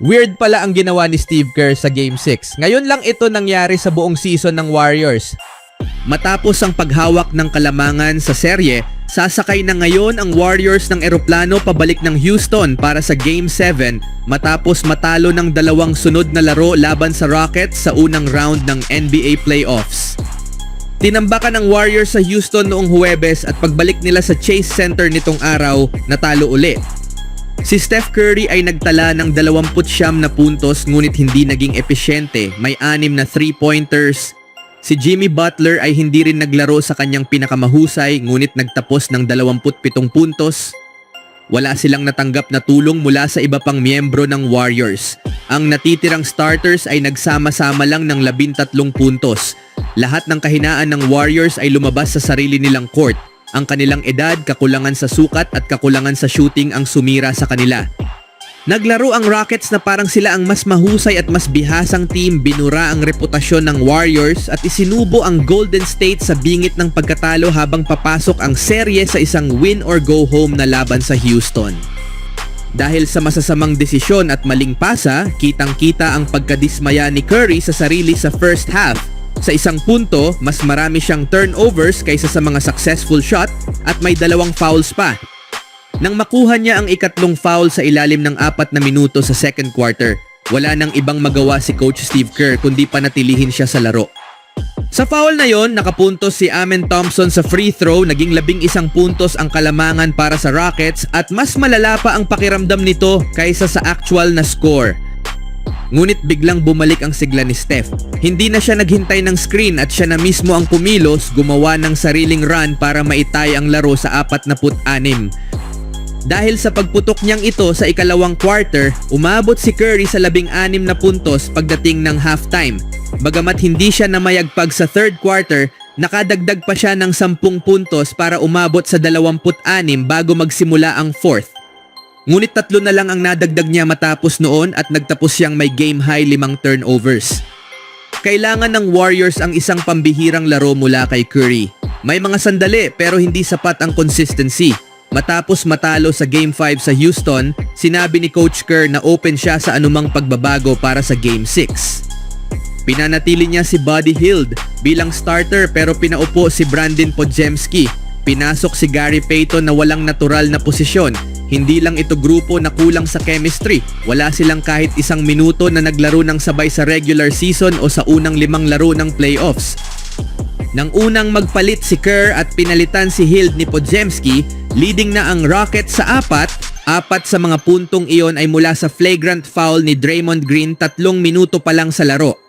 Weird pala ang ginawa ni Steve Kerr sa Game 6. Ngayon lang ito nangyari sa buong season ng Warriors. Matapos ang paghawak ng kalamangan sa serye, sasakay na ngayon ang Warriors ng eroplano pabalik ng Houston para sa Game 7 matapos matalo ng dalawang sunod na laro laban sa Rockets sa unang round ng NBA Playoffs. Tinambakan ng Warriors sa Houston noong Huwebes at pagbalik nila sa Chase Center nitong araw, natalo uli. Si Steph Curry ay nagtala ng 29 na puntos ngunit hindi naging epesyente, may 6 na 3-pointers. Si Jimmy Butler ay hindi rin naglaro sa kanyang pinakamahusay ngunit nagtapos ng 27 puntos. Wala silang natanggap na tulong mula sa iba pang miyembro ng Warriors. Ang natitirang starters ay nagsama-sama lang ng 13 puntos. Lahat ng kahinaan ng Warriors ay lumabas sa sarili nilang court. Ang kanilang edad, kakulangan sa sukat at kakulangan sa shooting ang sumira sa kanila. Naglaro ang Rockets na parang sila ang mas mahusay at mas bihasang team, binura ang reputasyon ng Warriors at isinubo ang Golden State sa bingit ng pagkatalo habang papasok ang serye sa isang win or go home na laban sa Houston. Dahil sa masasamang desisyon at maling pasa, kitang-kita ang pagkadismaya ni Curry sa sarili sa first half. Sa isang punto, mas marami siyang turnovers kaysa sa mga successful shot at may 2 fouls pa. Nang makuha niya ang ikatlong foul sa ilalim ng 4 na minuto sa second quarter, wala nang ibang magawa si Coach Steve Kerr kundi panatilihin siya sa laro. Sa foul na yon, nakapuntos si Amen Thompson sa free throw, naging 11 puntos ang kalamangan para sa Rockets at mas malala pa ang pakiramdam nito kaysa sa actual na score. Ngunit biglang bumalik ang sigla ni Steph. Hindi na siya naghintay ng screen at siya na mismo ang kumilos, gumawa ng sariling run para maitay ang laro sa 46. Dahil sa pagputok niyang ito sa ikalawang quarter, umabot si Curry sa 16 na puntos pagdating ng halftime. Bagamat hindi siya namayagpag sa third quarter, nakadagdag pa siya ng 10 puntos para umabot sa 26 bago magsimula ang fourth. Ngunit 3 na lang ang nadagdag niya matapos noon at nagtapos siyang may game high 5 turnovers. Kailangan ng Warriors ang isang pambihirang laro mula kay Curry. May mga sandali pero hindi sapat ang consistency. Matapos matalo sa Game 5 sa Houston, sinabi ni Coach Kerr na open siya sa anumang pagbabago para sa Game 6. Pinanatili niya si Buddy Hield bilang starter pero pinaupo si Brandon Podziemski. Pinasok si Gary Payton na walang natural na posisyon. Hindi lang ito grupo na kulang sa chemistry. Wala silang kahit 1 minuto na naglaro ng sabay sa regular season o sa unang 5 laro ng playoffs. Nang unang magpalit si Kerr at pinalitan si Hield ni Podziemski, leading na ang Rockets sa 4 sa mga puntong iyon ay mula sa flagrant foul ni Draymond Green 3 minuto pa lang sa laro.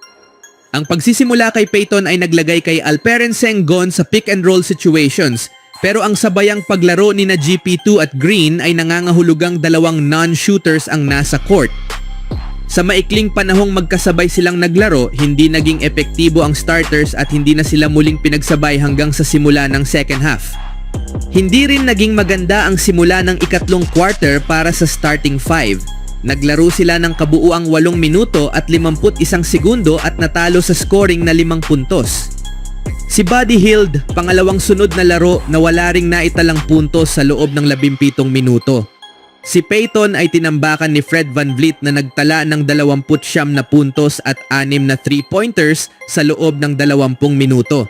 Ang pagsisimula kay Payton ay naglagay kay Alperen Sengun sa pick and roll situations. Pero ang sabayang paglaro ni na GP2 at Green ay nangangahulugang 2 non-shooters ang nasa court. Sa maikling panahong magkasabay silang naglaro, hindi naging epektibo ang starters at hindi na sila muling pinagsabay hanggang sa simula ng second half. Hindi rin naging maganda ang simula ng ikatlong quarter para sa starting 5. Naglaro sila ng kabuuang 8 minuto at 51 segundo at natalo sa scoring na 5 puntos. Si Buddy Hield, pangalawang sunod na laro na wala ring naitalang puntos sa loob ng 17 minuto. Si Payton ay tinambakan ni Fred VanVleet na nagtala ng 29 na puntos at 6 na 3-pointers sa loob ng 20 minuto.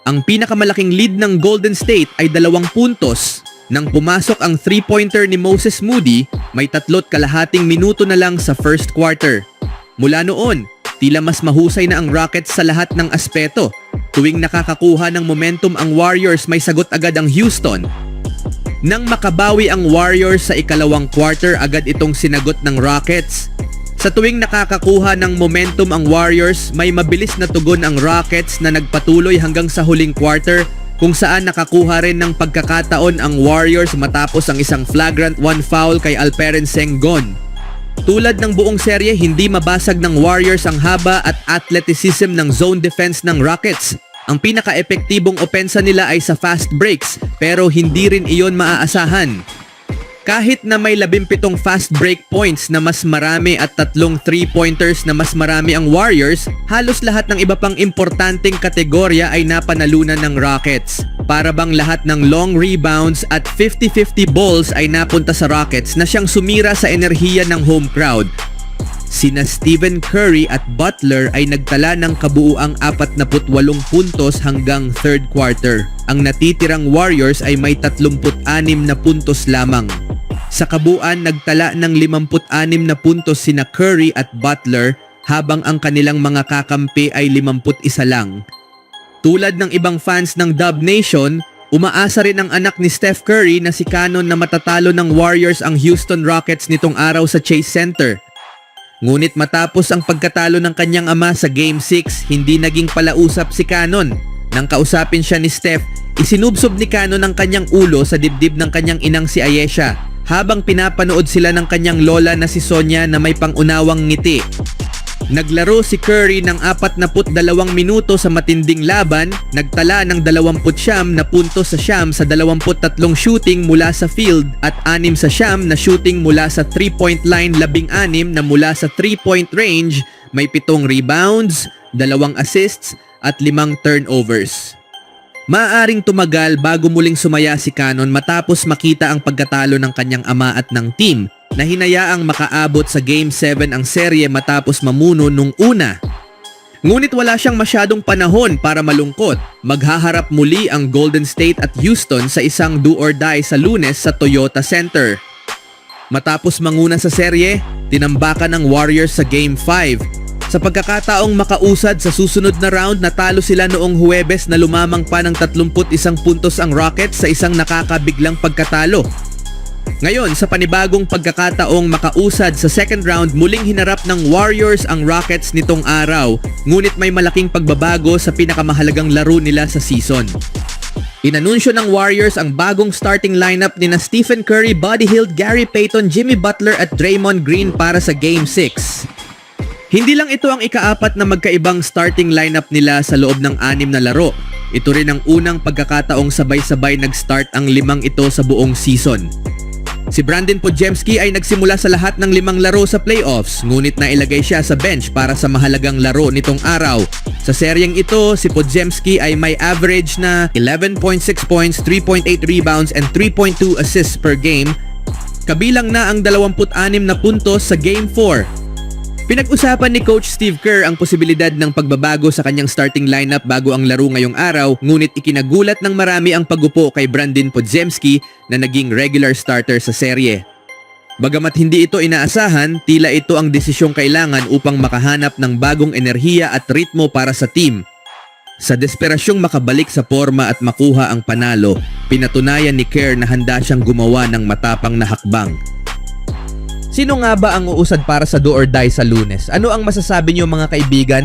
Ang pinakamalaking lead ng Golden State ay 2 puntos. Nang pumasok ang 3-pointer ni Moses Moody, may 3.5 minuto na lang sa first quarter. Mula noon, tila mas mahusay na ang Rockets sa lahat ng aspeto. Tuwing nakakakuha ng momentum ang Warriors, may sagot agad ang Houston. Nang makabawi ang Warriors sa ikalawang quarter, agad itong sinagot ng Rockets. Sa tuwing nakakakuha ng momentum ang Warriors, may mabilis na tugon ang Rockets na nagpatuloy hanggang sa huling quarter kung saan nakakuha rin ng pagkakataon ang Warriors matapos ang isang flagrant 1 foul kay Alperen Sengun. Tulad ng buong serye, hindi mabasag ng Warriors ang haba at athleticism ng zone defense ng Rockets. Ang pinaka-epektibong opensa nila ay sa fast breaks, pero hindi rin iyon maaasahan. Kahit na may 17 fast break points na mas marami at 3 3-pointers na mas marami ang Warriors, halos lahat ng iba pang importanteng kategorya ay napanalunan ng Rockets. Para bang lahat ng long rebounds at 50-50 balls ay napunta sa Rockets na siyang sumira sa enerhiya ng home crowd. Sina Stephen Curry at Butler ay nagtala ng kabuuang 48 puntos hanggang third quarter. Ang natitirang Warriors ay may 36 na puntos lamang. Sa kabuuan, nagtala ng 56 na puntos sina Curry at Butler habang ang kanilang mga kakampi ay 51 lang. Tulad ng ibang fans ng Dub Nation, umaasa rin ang anak ni Steph Curry na si Cannon na matatalo ng Warriors ang Houston Rockets nitong araw sa Chase Center. Ngunit matapos ang pagkatalo ng kanyang ama sa Game 6, hindi naging palausap si Cannon. Nang kausapin siya ni Steph, isinubsob ni Cannon ang kanyang ulo sa dibdib ng kanyang inang si Ayesha habang pinapanood sila ng kanyang lola na si Sonia na may pangunawang ngiti. Naglaro si Curry ng 42 minuto sa matinding laban, nagtala ng 29 na puntos sa 23 shooting mula sa field at 6 sa 9 na shooting mula sa 3-point line, 16 na mula sa 3-point range, may 7 rebounds, 2 assists at 5 turnovers. Maaaring tumagal bago muling sumaya si Cannon matapos makita ang pagkatalo ng kanyang ama at ng team na hinayaang makaabot sa Game 7 ang serye matapos mamuno nung una. Ngunit wala siyang masyadong panahon para malungkot. Maghaharap muli ang Golden State at Houston sa isang do-or-die sa Lunes sa Toyota Center. Matapos manguna sa serye, tinambakan ng Warriors sa Game 5. Sa pagkakataong makausad sa susunod na round, natalo sila noong Huwebes na lumamang pa ng 31 puntos ang Rockets sa isang nakakabiglang pagkatalo. Ngayon, sa panibagong pagkakataong makausad sa second round, muling hinarap ng Warriors ang Rockets nitong araw, ngunit may malaking pagbabago sa pinakamahalagang laro nila sa season. Inanunsyo ng Warriors ang bagong starting lineup ni na Stephen Curry, Buddy Hield, Gary Payton, Jimmy Butler at Draymond Green para sa Game 6. Hindi lang ito ang ikaapat na magkaibang starting lineup nila sa loob ng 6 na laro. Ito rin ang unang pagkakataong sabay-sabay nag-start ang 5 ito sa buong season. Si Brandon Podziemski ay nagsimula sa lahat ng 5 laro sa playoffs, ngunit nailagay siya sa bench para sa mahalagang laro nitong araw. Sa seryeng ito, si Podziemski ay may average na 11.6 points, 3.8 rebounds and 3.2 assists per game, kabilang na ang 26 na puntos sa Game 4. Pinag-usapan ni Coach Steve Kerr ang posibilidad ng pagbabago sa kanyang starting lineup bago ang laro ngayong araw, ngunit ikinagulat ng marami ang pagupo kay Brandon Podziemski na naging regular starter sa serye. Bagamat hindi ito inaasahan, tila ito ang desisyong kailangan upang makahanap ng bagong enerhiya at ritmo para sa team. Sa desperasyong makabalik sa forma at makuha ang panalo, pinatunayan ni Kerr na handa siyang gumawa ng matapang na hakbang. Sino nga ba ang uusad para sa do or die sa Lunes? Ano ang masasabi niyo mga kaibigan?